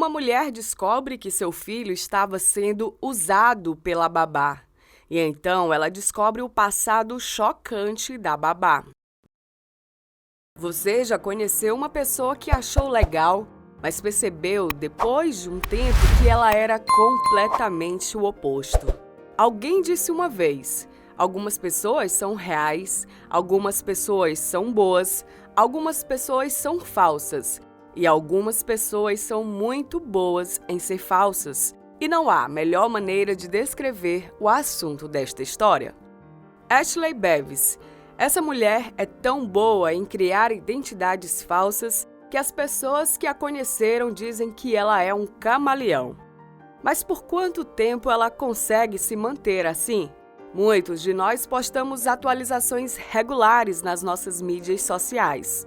Uma mulher descobre que seu filho estava sendo usado pela babá. E então ela descobre o passado chocante da babá. Você já conheceu uma pessoa que achou legal, mas percebeu depois de um tempo que ela era completamente o oposto? Alguém disse uma vez: algumas pessoas são reais, algumas pessoas são boas, algumas pessoas são falsas e algumas pessoas são muito boas em ser falsas. E não há melhor maneira de descrever o assunto desta história. Ashley Bevis. Essa mulher é tão boa em criar identidades falsas que as pessoas que a conheceram dizem que ela é um camaleão. Mas por quanto tempo ela consegue se manter assim? Muitos de nós postamos atualizações regulares nas nossas mídias sociais.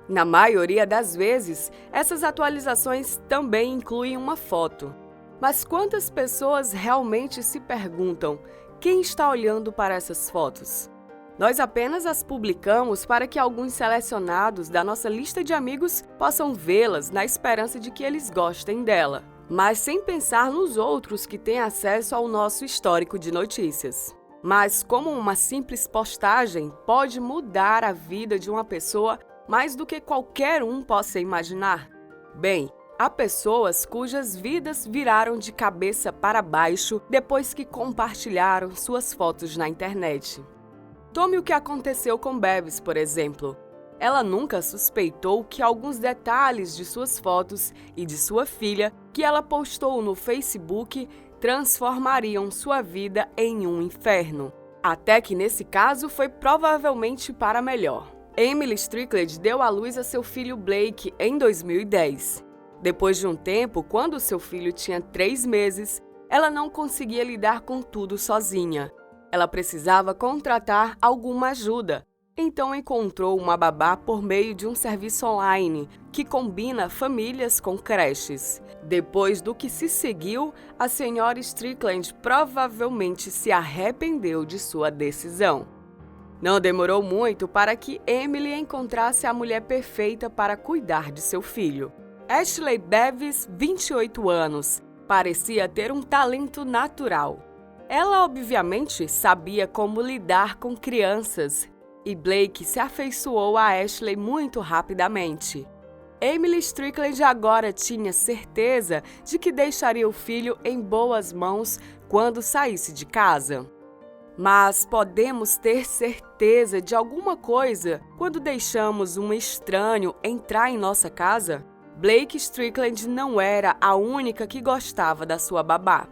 Na maioria das vezes, essas atualizações também incluem uma foto. Mas quantas pessoas realmente se perguntam: quem está olhando para essas fotos? Nós apenas as publicamos para que alguns selecionados da nossa lista de amigos possam vê-las na esperança de que eles gostem dela, mas sem pensar nos outros que têm acesso ao nosso histórico de notícias. Mas como uma simples postagem pode mudar a vida de uma pessoa mais do que qualquer um possa imaginar? Bem, há pessoas cujas vidas viraram de cabeça para baixo depois que compartilharam suas fotos na internet. Tome o que aconteceu com Bevis, por exemplo. Ela nunca suspeitou que alguns detalhes de suas fotos e de sua filha que ela postou no Facebook transformariam sua vida em um inferno. Até que nesse caso foi provavelmente para melhor. Emily Strickland deu à luz a seu filho Blake em 2010. Depois de um tempo, quando seu filho tinha 3 meses, ela não conseguia lidar com tudo sozinha. Ela precisava contratar alguma ajuda, então encontrou uma babá por meio de um serviço online que combina famílias com creches. Depois do que se seguiu, a senhora Strickland provavelmente se arrependeu de sua decisão. Não demorou muito para que Emily encontrasse a mulher perfeita para cuidar de seu filho. Ashley Bevis, 28 anos, parecia ter um talento natural. Ela obviamente sabia como lidar com crianças e Blake se afeiçoou a Ashley muito rapidamente. Emily Strickland agora tinha certeza de que deixaria o filho em boas mãos quando saísse de casa. Mas podemos ter certeza de alguma coisa quando deixamos um estranho entrar em nossa casa? Blake Strickland não era a única que gostava da sua babá.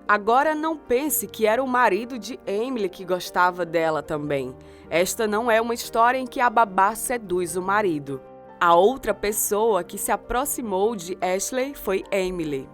Agora não pense que era o marido de Emily que gostava dela também. Esta não é uma história em que a babá seduz o marido. A outra pessoa que se aproximou de Ashley foi Emily.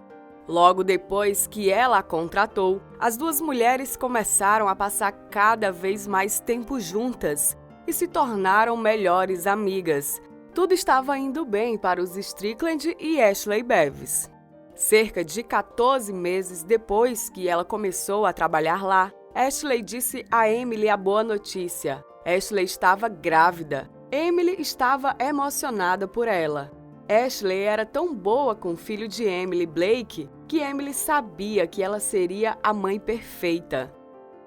Logo depois que ela a contratou, as duas mulheres começaram a passar cada vez mais tempo juntas e se tornaram melhores amigas. Tudo estava indo bem para os Strickland e Ashley Bevis. Cerca de 14 meses depois que ela começou a trabalhar lá, Ashley disse a Emily a boa notícia. Ashley estava grávida. Emily estava emocionada por ela. Ashley era tão boa com o filho de Emily, Blake, que Emily sabia que ela seria a mãe perfeita.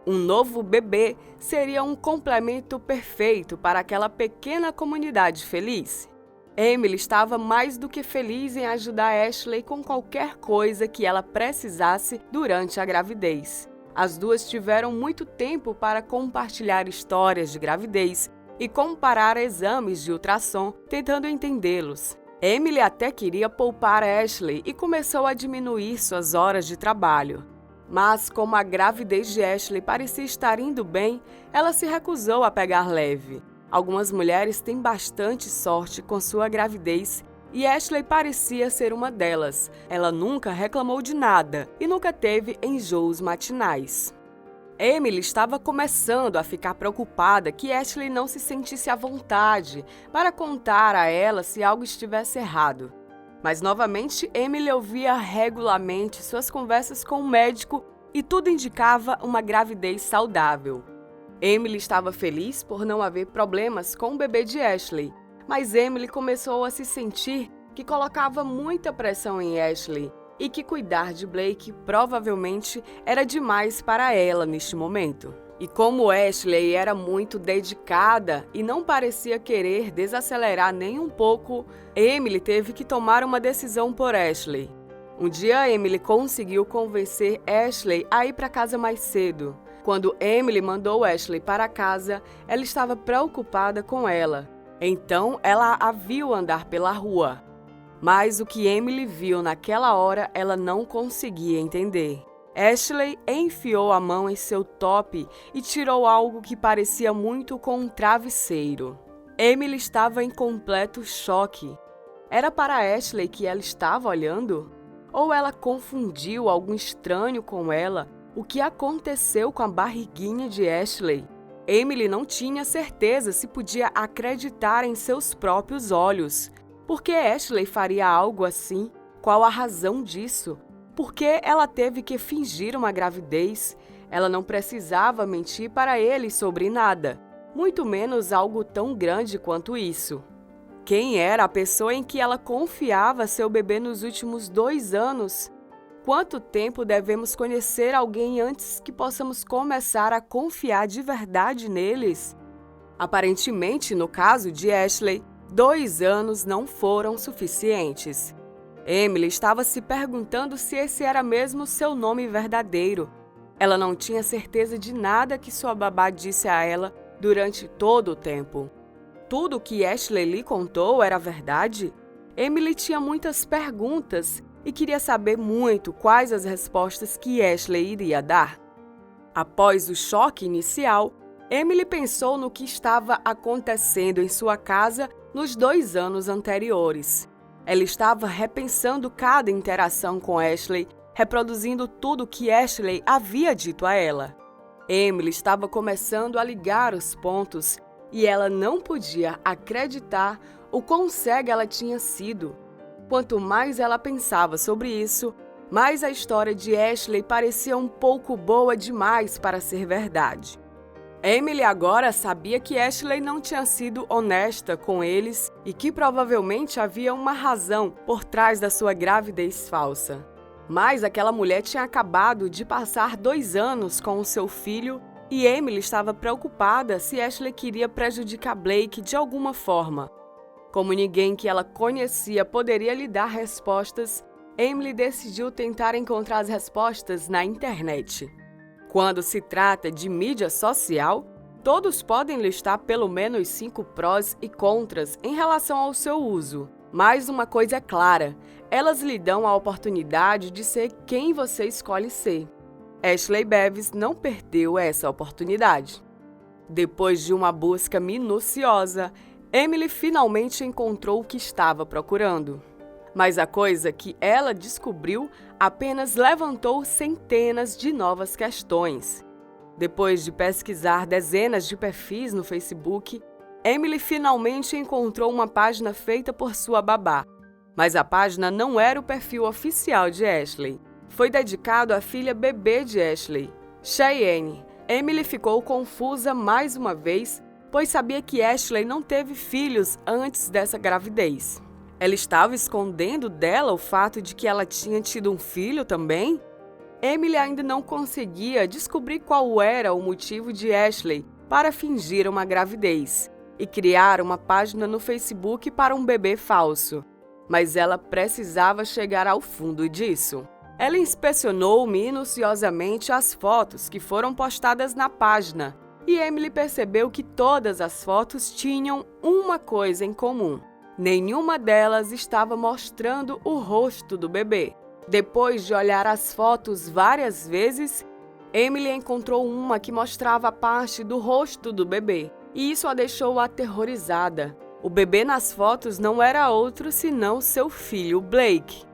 Um novo bebê seria um complemento perfeito para aquela pequena comunidade feliz. Emily estava mais do que feliz em ajudar Ashley com qualquer coisa que ela precisasse durante a gravidez. As duas tiveram muito tempo para compartilhar histórias de gravidez e comparar exames de ultrassom, tentando entendê-los. Emily até queria poupar Ashley e começou a diminuir suas horas de trabalho. Mas, como a gravidez de Ashley parecia estar indo bem, ela se recusou a pegar leve. Algumas mulheres têm bastante sorte com sua gravidez e Ashley parecia ser uma delas. Ela nunca reclamou de nada e nunca teve enjoos matinais. Emily estava começando a ficar preocupada que Ashley não se sentisse à vontade para contar a ela se algo estivesse errado. Mas novamente Emily ouvia regularmente suas conversas com o médico e tudo indicava uma gravidez saudável. Emily estava feliz por não haver problemas com o bebê de Ashley, mas Emily começou a se sentir que colocava muita pressão em Ashley e que cuidar de Blake provavelmente era demais para ela neste momento. E como Ashley era muito dedicada e não parecia querer desacelerar nem um pouco, Emily teve que tomar uma decisão por Ashley. Um dia, Emily conseguiu convencer Ashley a ir para casa mais cedo. Quando Emily mandou Ashley para casa, ela estava preocupada com ela. Então, ela a viu andar pela rua. Mas o que Emily viu naquela hora, ela não conseguia entender. Ashley enfiou a mão em seu top e tirou algo que parecia muito com um travesseiro. Emily estava em completo choque. Era para Ashley que ela estava olhando? Ou ela confundiu algo estranho com ela? O que aconteceu com a barriguinha de Ashley? Emily não tinha certeza se podia acreditar em seus próprios olhos. Por que Ashley faria algo assim? Qual a razão disso? Por que ela teve que fingir uma gravidez? Ela não precisava mentir para ele sobre nada, muito menos algo tão grande quanto isso. Quem era a pessoa em que ela confiava seu bebê nos últimos 2 anos? Quanto tempo devemos conhecer alguém antes que possamos começar a confiar de verdade neles? Aparentemente, no caso de Ashley, 2 anos não foram suficientes. Emily estava se perguntando se esse era mesmo seu nome verdadeiro. Ela não tinha certeza de nada que sua babá disse a ela durante todo o tempo. Tudo o que Ashley lhe contou era verdade? Emily tinha muitas perguntas e queria saber muito quais as respostas que Ashley iria dar. Após o choque inicial, Emily pensou no que estava acontecendo em sua casa nos 2 anos anteriores. Ela estava repensando cada interação com Ashley, reproduzindo tudo que Ashley havia dito a ela. Emily estava começando a ligar os pontos e ela não podia acreditar o quão cega ela tinha sido. Quanto mais ela pensava sobre isso, mais a história de Ashley parecia um pouco boa demais para ser verdade. Emily agora sabia que Ashley não tinha sido honesta com eles e que provavelmente havia uma razão por trás da sua gravidez falsa. Mas aquela mulher tinha acabado de passar 2 anos com o seu filho e Emily estava preocupada se Ashley queria prejudicar Blake de alguma forma. Como ninguém que ela conhecia poderia lhe dar respostas, Emily decidiu tentar encontrar as respostas na internet. Quando se trata de mídia social, todos podem listar pelo menos 5 prós e contras em relação ao seu uso. Mas uma coisa é clara, elas lhe dão a oportunidade de ser quem você escolhe ser. Ashley Bevis não perdeu essa oportunidade. Depois de uma busca minuciosa, Emily finalmente encontrou o que estava procurando. Mas a coisa que ela descobriu apenas levantou centenas de novas questões. Depois de pesquisar dezenas de perfis no Facebook, Emily finalmente encontrou uma página feita por sua babá. Mas a página não era o perfil oficial de Ashley. Foi dedicado à filha bebê de Ashley, Cheyenne. Emily ficou confusa mais uma vez, pois sabia que Ashley não teve filhos antes dessa gravidez. Ela estava escondendo dela o fato de que ela tinha tido um filho também? Emily ainda não conseguia descobrir qual era o motivo de Ashley para fingir uma gravidez e criar uma página no Facebook para um bebê falso. Mas ela precisava chegar ao fundo disso. Ela inspecionou minuciosamente as fotos que foram postadas na página e Emily percebeu que todas as fotos tinham uma coisa em comum. Nenhuma delas estava mostrando o rosto do bebê. Depois de olhar as fotos várias vezes, Emily encontrou uma que mostrava parte do rosto do bebê, e isso a deixou aterrorizada. O bebê nas fotos não era outro senão seu filho Blake.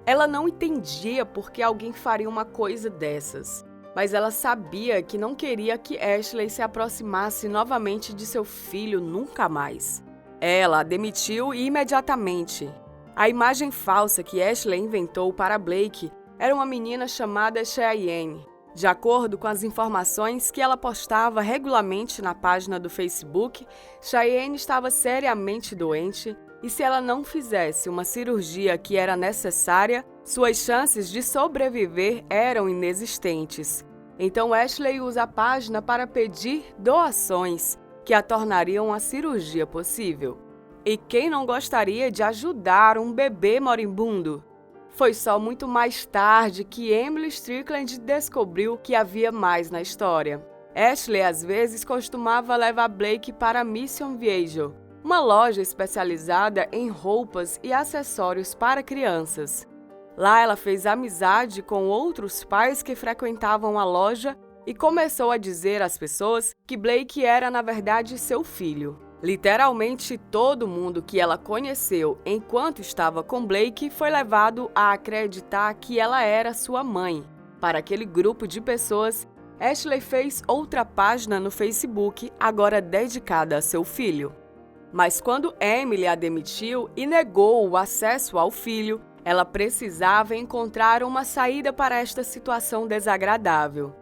Ela não entendia por que alguém faria uma coisa dessas, mas ela sabia que não queria que Ashley se aproximasse novamente de seu filho nunca mais. Ela a demitiu imediatamente. A imagem falsa que Ashley inventou para Blake era uma menina chamada Cheyenne. De acordo com as informações que ela postava regularmente na página do Facebook, Cheyenne estava seriamente doente, e se ela não fizesse uma cirurgia que era necessária, suas chances de sobreviver eram inexistentes. Então Ashley usa a página para pedir doações que a tornariam a cirurgia possível. E quem não gostaria de ajudar um bebê moribundo? Foi só muito mais tarde que Emily Strickland descobriu que havia mais na história. Ashley às vezes costumava levar Blake para a Mission Viejo, uma loja especializada em roupas e acessórios para crianças. Lá ela fez amizade com outros pais que frequentavam a loja e começou a dizer às pessoas que Blake era, na verdade, seu filho. Literalmente todo mundo que ela conheceu enquanto estava com Blake foi levado a acreditar que ela era sua mãe. Para aquele grupo de pessoas, Ashley fez outra página no Facebook, agora dedicada a seu filho. Mas quando Emily a demitiu e negou o acesso ao filho, ela precisava encontrar uma saída para esta situação desagradável.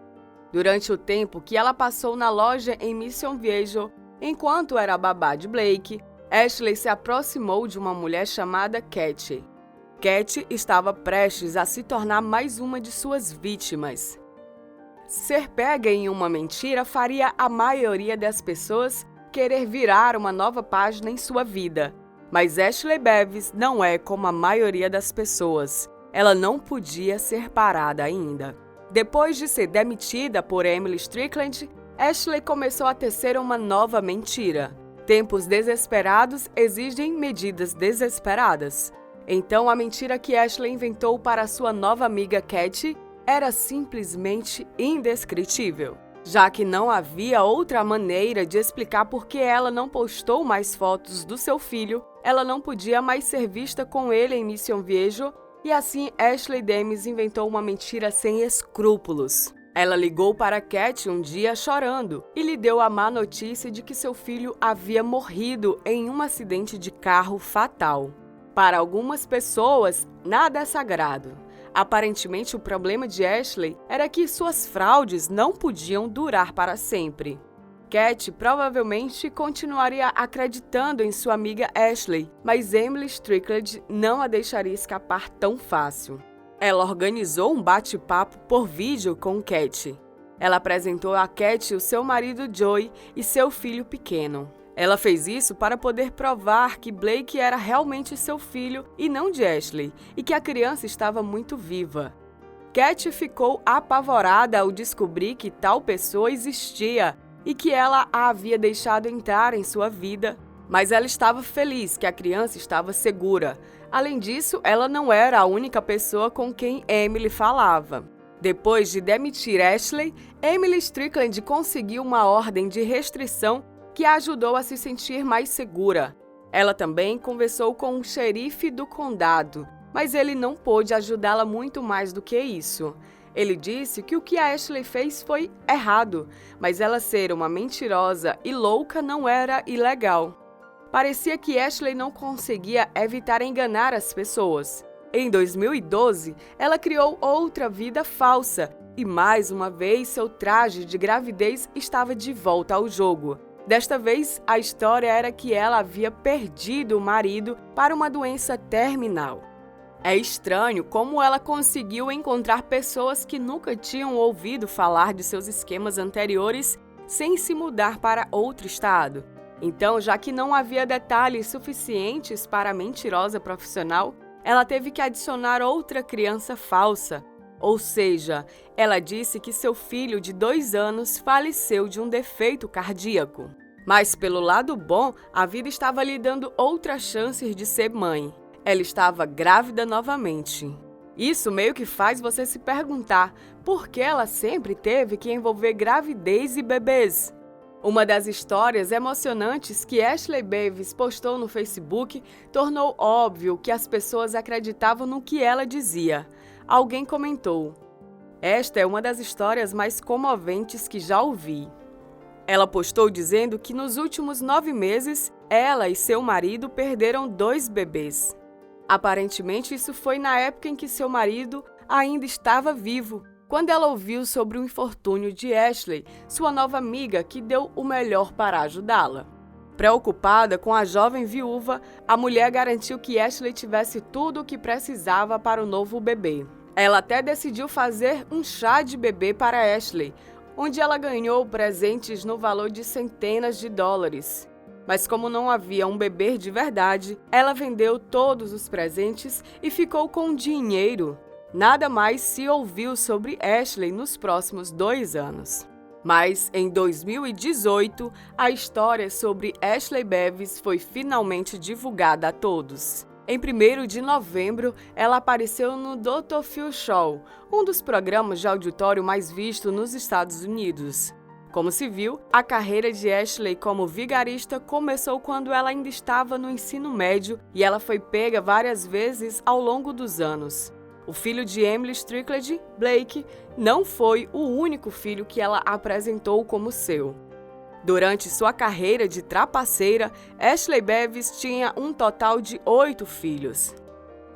Durante o tempo que ela passou na loja em Mission Viejo, enquanto era babá de Blake, Ashley se aproximou de uma mulher chamada Cat. Cat estava prestes a se tornar mais uma de suas vítimas. Ser pega em uma mentira faria a maioria das pessoas querer virar uma nova página em sua vida. Mas Ashley Bevis não é como a maioria das pessoas. Ela não podia ser parada ainda. Depois de ser demitida por Emily Strickland, Ashley começou a tecer uma nova mentira. Tempos desesperados exigem medidas desesperadas. Então, a mentira que Ashley inventou para sua nova amiga Cat era simplesmente indescritível, já que não havia outra maneira de explicar por que ela não postou mais fotos do seu filho, ela não podia mais ser vista com ele em Mission Viejo, e assim Ashley Demis inventou uma mentira sem escrúpulos. Ela ligou para Cat um dia chorando e lhe deu a má notícia de que seu filho havia morrido em um acidente de carro fatal. Para algumas pessoas, nada é sagrado. Aparentemente, o problema de Ashley era que suas fraudes não podiam durar para sempre. Cat provavelmente continuaria acreditando em sua amiga Ashley, mas Emily Strickland não a deixaria escapar tão fácil. Ela organizou um bate-papo por vídeo com Cat. Ela apresentou a Cat o seu marido Joey e seu filho pequeno. Ela fez isso para poder provar que Blake era realmente seu filho e não de Ashley, e que a criança estava muito viva. Cat ficou apavorada ao descobrir que tal pessoa existia e que ela a havia deixado entrar em sua vida, mas ela estava feliz que a criança estava segura. Além disso, ela não era a única pessoa com quem Emily falava. Depois de demitir Ashley, Emily Strickland conseguiu uma ordem de restrição que a ajudou a se sentir mais segura. Ela também conversou com o xerife do condado, mas ele não pôde ajudá-la muito mais do que isso. Ele disse que o que a Ashley fez foi errado, mas ela ser uma mentirosa e louca não era ilegal. Parecia que Ashley não conseguia evitar enganar as pessoas. Em 2012, ela criou outra vida falsa e, mais uma vez, seu traje de gravidez estava de volta ao jogo. Desta vez, a história era que ela havia perdido o marido para uma doença terminal. É estranho como ela conseguiu encontrar pessoas que nunca tinham ouvido falar de seus esquemas anteriores sem se mudar para outro estado. Então, já que não havia detalhes suficientes para a mentirosa profissional, ela teve que adicionar outra criança falsa. Ou seja, ela disse que seu filho de 2 anos faleceu de um defeito cardíaco. Mas, pelo lado bom, a vida estava lhe dando outras chances de ser mãe. Ela estava grávida novamente. Isso meio que faz você se perguntar por que ela sempre teve que envolver gravidez e bebês. Uma das histórias emocionantes que Ashley Bevis postou no Facebook tornou óbvio que as pessoas acreditavam no que ela dizia. Alguém comentou: "Esta é uma das histórias mais comoventes que já ouvi." Ela postou dizendo que nos últimos 9 meses, ela e seu marido perderam 2 bebês. Aparentemente, isso foi na época em que seu marido ainda estava vivo, quando ela ouviu sobre o infortúnio de Ashley, sua nova amiga que deu o melhor para ajudá-la. Preocupada com a jovem viúva, a mulher garantiu que Ashley tivesse tudo o que precisava para o novo bebê. Ela até decidiu fazer um chá de bebê para Ashley, onde ela ganhou presentes no valor de centenas de dólares. Mas como não havia um bebê de verdade, ela vendeu todos os presentes e ficou com dinheiro. Nada mais se ouviu sobre Ashley nos próximos 2 anos. Mas, em 2018, a história sobre Ashley Bevis foi finalmente divulgada a todos. Em 1º de novembro, ela apareceu no Dr. Phil Show, um dos programas de auditório mais visto nos Estados Unidos. Como se viu, a carreira de Ashley como vigarista começou quando ela ainda estava no ensino médio e ela foi pega várias vezes ao longo dos anos. O filho de Emily Strickland, Blake, não foi o único filho que ela apresentou como seu. Durante sua carreira de trapaceira, Ashley Bevis tinha um total de 8 filhos.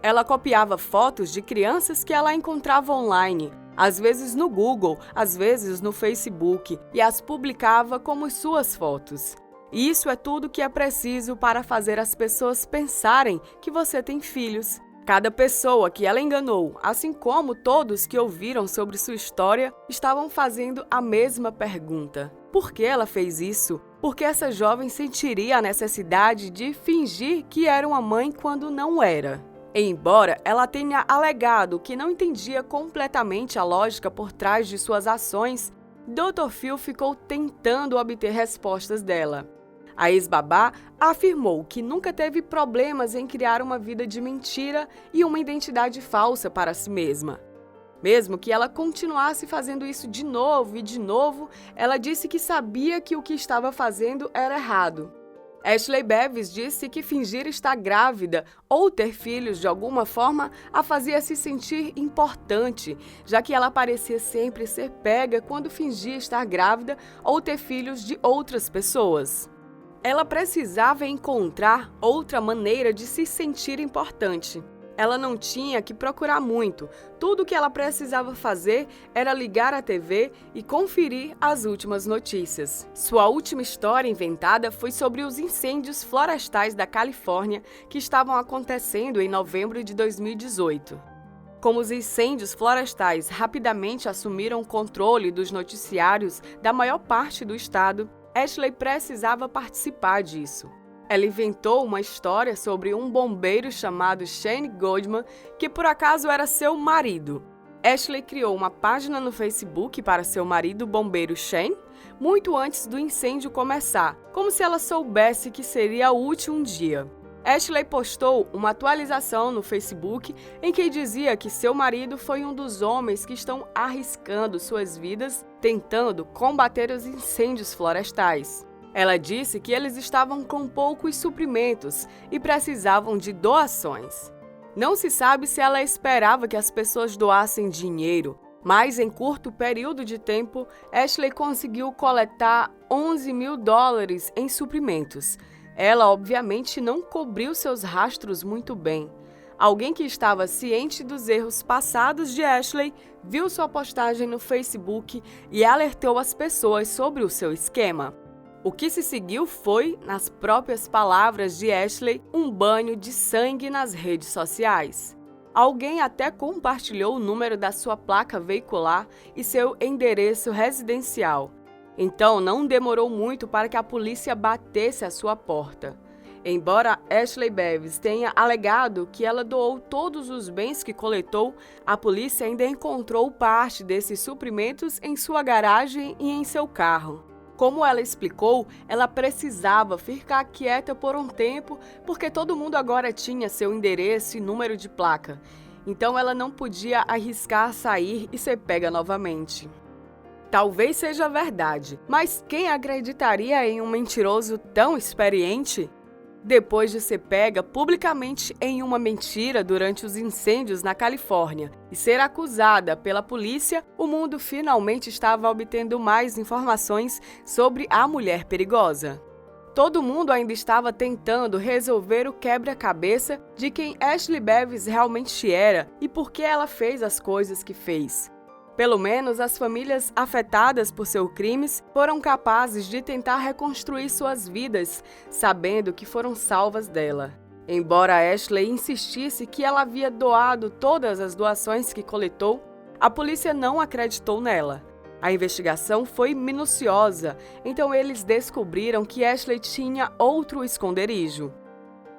Ela copiava fotos de crianças que ela encontrava online, às vezes no Google, às vezes no Facebook, e as publicava como suas fotos. E isso é tudo que é preciso para fazer as pessoas pensarem que você tem filhos. Cada pessoa que ela enganou, assim como todos que ouviram sobre sua história, estavam fazendo a mesma pergunta. Por que ela fez isso? Por que essa jovem sentiria a necessidade de fingir que era uma mãe quando não era? Embora ela tenha alegado que não entendia completamente a lógica por trás de suas ações, Dr. Phil ficou tentando obter respostas dela. A ex-babá afirmou que nunca teve problemas em criar uma vida de mentira e uma identidade falsa para si mesma. Mesmo que ela continuasse fazendo isso de novo e de novo, ela disse que sabia que o que estava fazendo era errado. Ashley Bevis disse que fingir estar grávida ou ter filhos de alguma forma a fazia se sentir importante, já que ela parecia sempre ser pega quando fingia estar grávida ou ter filhos de outras pessoas. Ela precisava encontrar outra maneira de se sentir importante. Ela não tinha que procurar muito. Tudo o que ela precisava fazer era ligar a TV e conferir as últimas notícias. Sua última história inventada foi sobre os incêndios florestais da Califórnia que estavam acontecendo em novembro de 2018. Como os incêndios florestais rapidamente assumiram o controle dos noticiários da maior parte do estado, Ashley precisava participar disso. Ela inventou uma história sobre um bombeiro chamado Shane Goldman, que por acaso era seu marido. Ashley criou uma página no Facebook para seu marido, bombeiro Shane, muito antes do incêndio começar, como se ela soubesse que seria útil um dia. Ashley postou uma atualização no Facebook em que dizia que seu marido foi um dos homens que estão arriscando suas vidas tentando combater os incêndios florestais. Ela disse que eles estavam com poucos suprimentos e precisavam de doações. Não se sabe se ela esperava que as pessoas doassem dinheiro, mas em curto período de tempo, Ashley conseguiu coletar $11 mil em suprimentos. Ela, obviamente, não cobriu seus rastros muito bem. Alguém que estava ciente dos erros passados de Ashley viu sua postagem no Facebook e alertou as pessoas sobre o seu esquema. O que se seguiu foi, nas próprias palavras de Ashley, um banho de sangue nas redes sociais. Alguém até compartilhou o número da sua placa veicular e seu endereço residencial. Então, não demorou muito para que a polícia batesse à sua porta. Embora Ashley Bevis tenha alegado que ela doou todos os bens que coletou, a polícia ainda encontrou parte desses suprimentos em sua garagem e em seu carro. Como ela explicou, ela precisava ficar quieta por um tempo porque todo mundo agora tinha seu endereço e número de placa. Então ela não podia arriscar sair e ser pega novamente. Talvez seja verdade, mas quem acreditaria em um mentiroso tão experiente? Depois de ser pega publicamente em uma mentira durante os incêndios na Califórnia e ser acusada pela polícia, o mundo finalmente estava obtendo mais informações sobre a mulher perigosa. Todo mundo ainda estava tentando resolver o quebra-cabeça de quem Ashley Bevis realmente era e por que ela fez as coisas que fez. Pelo menos as famílias afetadas por seus crimes foram capazes de tentar reconstruir suas vidas, sabendo que foram salvas dela. Embora Ashley insistisse que ela havia doado todas as doações que coletou, a polícia não acreditou nela. A investigação foi minuciosa, então eles descobriram que Ashley tinha outro esconderijo.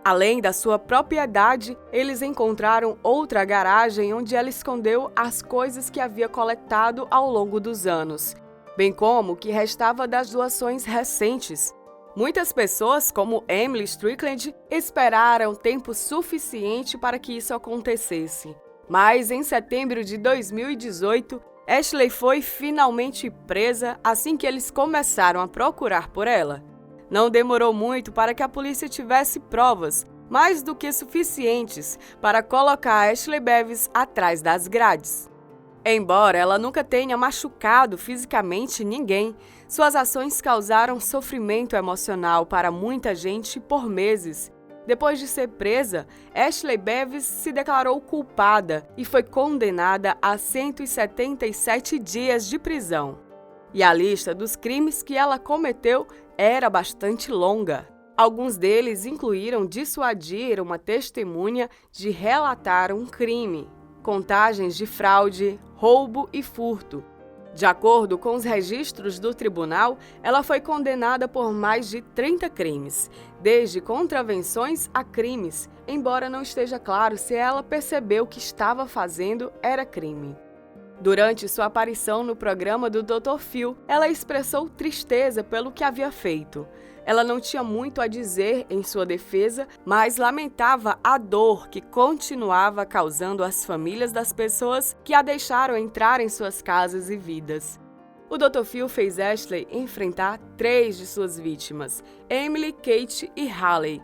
Além da sua propriedade, eles encontraram outra garagem onde ela escondeu as coisas que havia coletado ao longo dos anos, bem como o que restava das doações recentes. Muitas pessoas, como Emily Strickland, esperaram tempo suficiente para que isso acontecesse. Mas em setembro de 2018, Ashley foi finalmente presa assim que eles começaram a procurar por ela. Não demorou muito para que a polícia tivesse provas, mais do que suficientes, para colocar Ashley Bevis atrás das grades. Embora ela nunca tenha machucado fisicamente ninguém, suas ações causaram sofrimento emocional para muita gente por meses. Depois de ser presa, Ashley Bevis se declarou culpada e foi condenada a 177 dias de prisão. E a lista dos crimes que ela cometeu era bastante longa. Alguns deles incluíram dissuadir uma testemunha de relatar um crime, contagens de fraude, roubo e furto. De acordo com os registros do tribunal, ela foi condenada por mais de 30 crimes, desde contravenções a crimes, embora não esteja claro se ela percebeu que estava fazendo era crime. Durante sua aparição no programa do Dr. Phil, ela expressou tristeza pelo que havia feito. Ela não tinha muito a dizer em sua defesa, mas lamentava a dor que continuava causando às famílias das pessoas que a deixaram entrar em suas casas e vidas. O Dr. Phil fez Ashley enfrentar 3 de suas vítimas, Emily, Kate e Haley.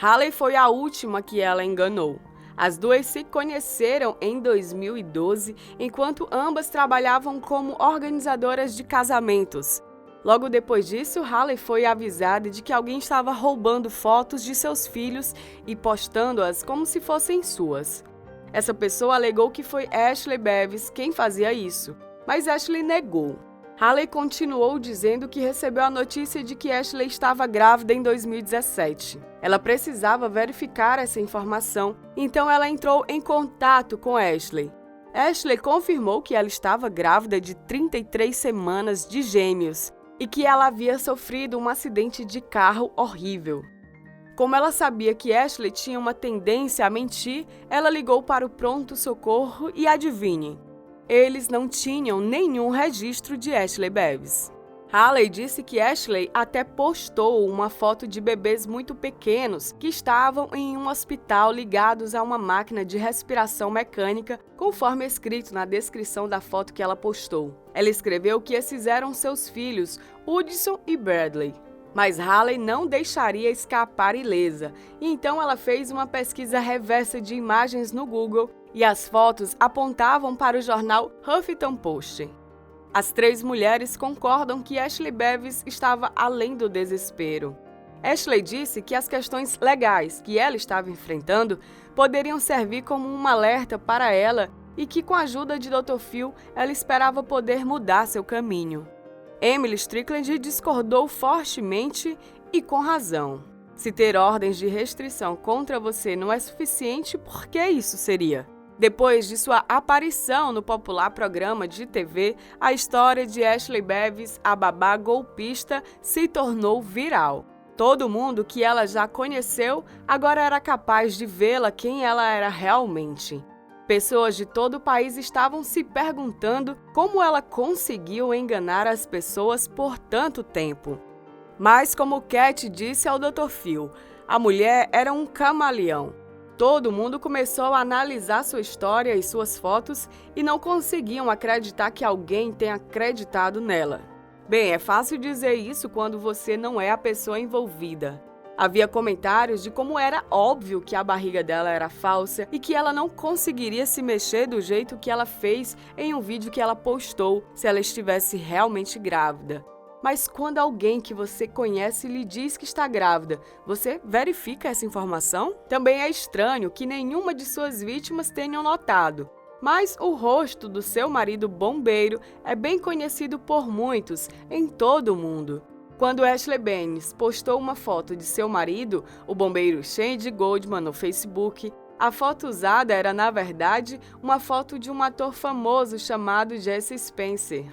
Haley foi a última que ela enganou. As duas se conheceram em 2012, enquanto ambas trabalhavam como organizadoras de casamentos. Logo depois disso, Haley foi avisada de que alguém estava roubando fotos de seus filhos e postando-as como se fossem suas. Essa pessoa alegou que foi Ashley Bevis quem fazia isso, mas Ashley negou. Haley continuou dizendo que recebeu a notícia de que Ashley estava grávida em 2017. Ela precisava verificar essa informação, então ela entrou em contato com Ashley. Ashley confirmou que ela estava grávida de 33 semanas de gêmeos e que ela havia sofrido um acidente de carro horrível. Como ela sabia que Ashley tinha uma tendência a mentir, ela ligou para o pronto-socorro e adivinhe, eles não tinham nenhum registro de Ashley Bevis. Haley disse que Ashley até postou uma foto de bebês muito pequenos que estavam em um hospital ligados a uma máquina de respiração mecânica, conforme escrito na descrição da foto que ela postou. Ela escreveu que esses eram seus filhos, Hudson e Bradley. Mas Haley não deixaria escapar ilesa, e então ela fez uma pesquisa reversa de imagens no Google e as fotos apontavam para o jornal Huffington Post. As 3 mulheres concordam que Ashley Bevis estava além do desespero. Ashley disse que as questões legais que ela estava enfrentando poderiam servir como um alerta para ela e que, com a ajuda de Dr. Phil, ela esperava poder mudar seu caminho. Emily Strickland discordou fortemente e com razão. Se ter ordens de restrição contra você não é suficiente, por que isso seria? Depois de sua aparição no popular programa de TV, a história de Ashley Bevis, a babá golpista, se tornou viral. Todo mundo que ela já conheceu agora era capaz de vê-la quem ela era realmente. Pessoas de todo o país estavam se perguntando como ela conseguiu enganar as pessoas por tanto tempo. Mas, como Cat disse ao Dr. Phil, a mulher era um camaleão. Todo mundo começou a analisar sua história e suas fotos e não conseguiam acreditar que alguém tenha acreditado nela. Bem, é fácil dizer isso quando você não é a pessoa envolvida. Havia comentários de como era óbvio que a barriga dela era falsa e que ela não conseguiria se mexer do jeito que ela fez em um vídeo que ela postou se ela estivesse realmente grávida. Mas quando alguém que você conhece lhe diz que está grávida, você verifica essa informação? Também é estranho que nenhuma de suas vítimas tenham notado. Mas o rosto do seu marido bombeiro é bem conhecido por muitos em todo o mundo. Quando Ashley Bennis postou uma foto de seu marido, o bombeiro Shane Goldman, no Facebook, a foto usada era, na verdade, uma foto de um ator famoso chamado Jesse Spencer.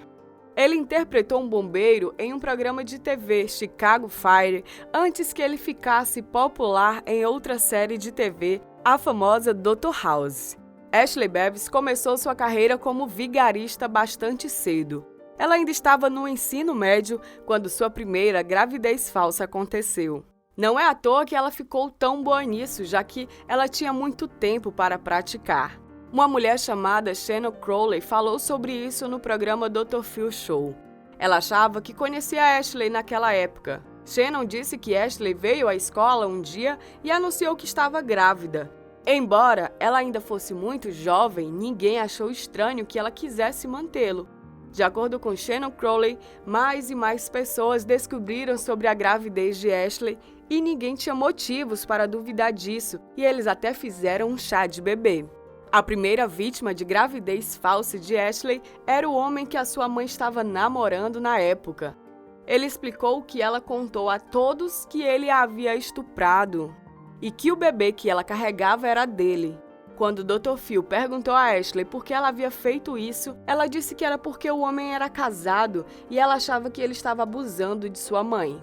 Ele interpretou um bombeiro em um programa de TV, Chicago Fire, antes que ele ficasse popular em outra série de TV, a famosa Dr. House. Ashley Bevis começou sua carreira como vigarista bastante cedo. Ela ainda estava no ensino médio quando sua primeira gravidez falsa aconteceu. Não é à toa que ela ficou tão boa nisso, já que ela tinha muito tempo para praticar. Uma mulher chamada Shannon Crowley falou sobre isso no programa Dr. Phil Show. Ela achava que conhecia Ashley naquela época. Shannon disse que Ashley veio à escola um dia e anunciou que estava grávida. Embora ela ainda fosse muito jovem, ninguém achou estranho que ela quisesse mantê-lo. De acordo com Shannon Crowley, mais e mais pessoas descobriram sobre a gravidez de Ashley e ninguém tinha motivos para duvidar disso, e eles até fizeram um chá de bebê. A primeira vítima de gravidez falsa de Ashley era o homem que a sua mãe estava namorando na época. Ele explicou que ela contou a todos que ele a havia estuprado e que o bebê que ela carregava era dele. Quando o Dr. Phil perguntou a Ashley por que ela havia feito isso, ela disse que era porque o homem era casado e ela achava que ele estava abusando de sua mãe.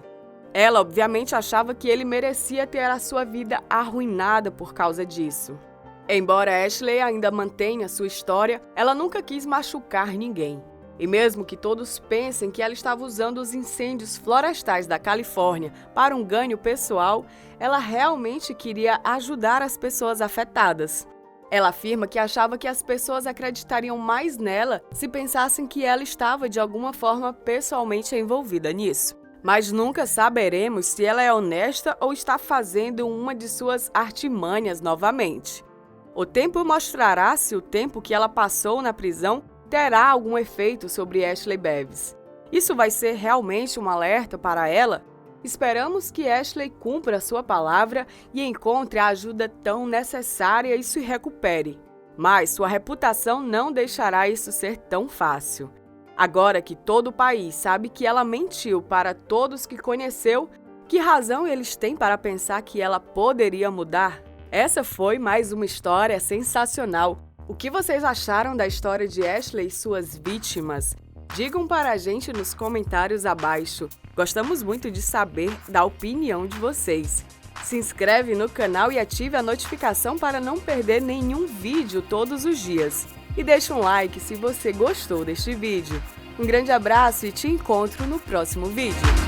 Ela, obviamente, achava que ele merecia ter a sua vida arruinada por causa disso. Embora Ashley ainda mantenha sua história, ela nunca quis machucar ninguém. E mesmo que todos pensem que ela estava usando os incêndios florestais da Califórnia para um ganho pessoal, ela realmente queria ajudar as pessoas afetadas. Ela afirma que achava que as pessoas acreditariam mais nela se pensassem que ela estava de alguma forma pessoalmente envolvida nisso. Mas nunca saberemos se ela é honesta ou está fazendo uma de suas artimanhas novamente. O tempo mostrará se o tempo que ela passou na prisão terá algum efeito sobre Ashley Bevis. Isso vai ser realmente um alerta para ela? Esperamos que Ashley cumpra sua palavra e encontre a ajuda tão necessária e se recupere. Mas sua reputação não deixará isso ser tão fácil. Agora que todo o país sabe que ela mentiu para todos que conheceu, que razão eles têm para pensar que ela poderia mudar? Essa foi mais uma história sensacional. O que vocês acharam da história de Ashley e suas vítimas? Digam para a gente nos comentários abaixo. Gostamos muito de saber da opinião de vocês. Se inscreve no canal e ative a notificação para não perder nenhum vídeo todos os dias. E deixa um like se você gostou deste vídeo. Um grande abraço e te encontro no próximo vídeo.